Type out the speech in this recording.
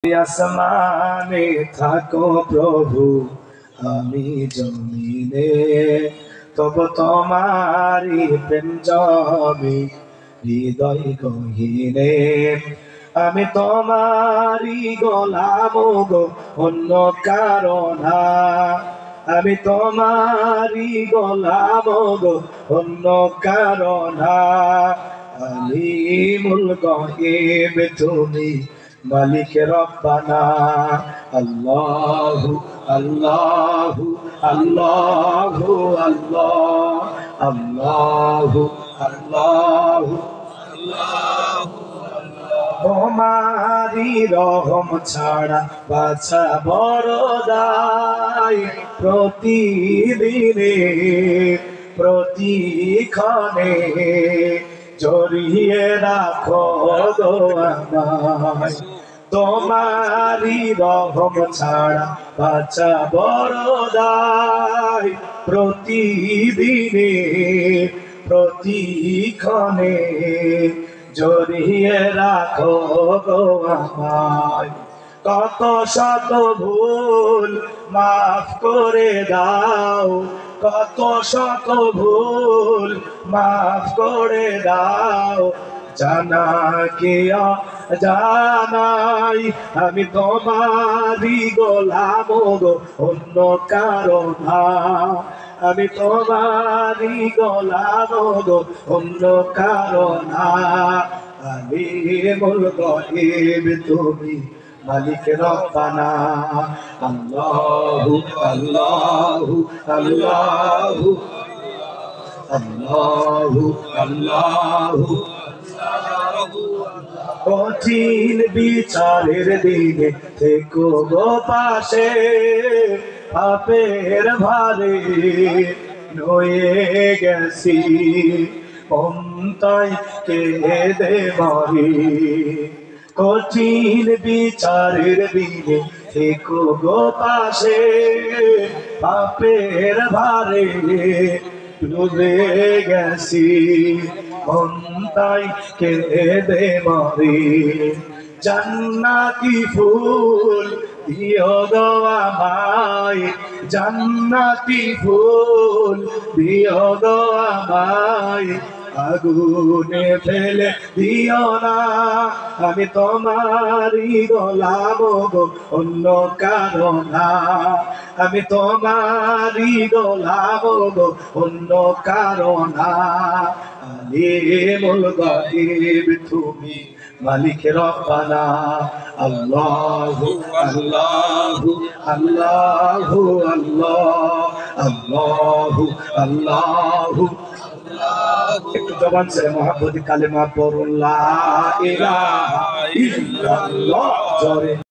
আসমানে থাকো প্রভু, আমি জমিনে তব তোমারি প্রেম জমে হৃদয় গহীনে। আমি তোমারি গোলাম গো, অন্য কারণা। আমি তোমারি গোলাম গো, অন্য কারণা। আলিমুল গায়ব তুমি, মালিক রব্বানা। আল্লাহু আল্লাহু আল্লাহু আল্লাহ, আল্লাহু আল্লাহু তোমারি রহম ছাড়া বাছা বড় দায়। প্রতিদিনে প্রতিক্ষণে জড়িয়ে রাখো গো আমায়। তোমারি রহম ছাড়া বাছা বড় দায়। প্রতিদিনে প্রতিক্ষণে জড়িয়ে রাখো গো আমায়। কত শত ভুল মাফ করে দাও, কত শত ভুল মাফ করে দাও। জানা কি জানাই আমি তোমারি গোলাম গো, অন্য কারো না। আমি তোমারি গোলাম গো, অন্য কারো না। আলিমুল গায়ব তুমি, মালিক রব্বানা। আল্লাহু আল্লাহু আল্লাহু আল্লাহু আল্লাহু। কঠিন বিচারের দিনে থেকো গো পাশে, পাপের ভারে নয়ে গেছি পন্তায় কেঁদে মরি। কঠিন বিচারের দিনে থেকো গো পাশে, পাপের ভারে ডুবে গেছি পন্তায় কেঁদে মরি। জান্নাতি ফুল দিও গো আমায়, জান্নাতি ফুল দিও গো আমায়। আগুনে ফেলে দিও না, আমি তোমারি গোলাম গো, অন্য কারো না। আমি তোমারি গোলাম গো, অন্য কারো না। আলিমুল গায়ব তুমি, মালিক রব্বানা। আল্লাহু আল্লাহু আল্লাহু আল্লাহ, আল্লাহু আল্লাহু। একটু জবান ছেড়ে মহাব্বতি কালেমা পড়ুন, লা ইলাহা ইল্লাল্লাহ।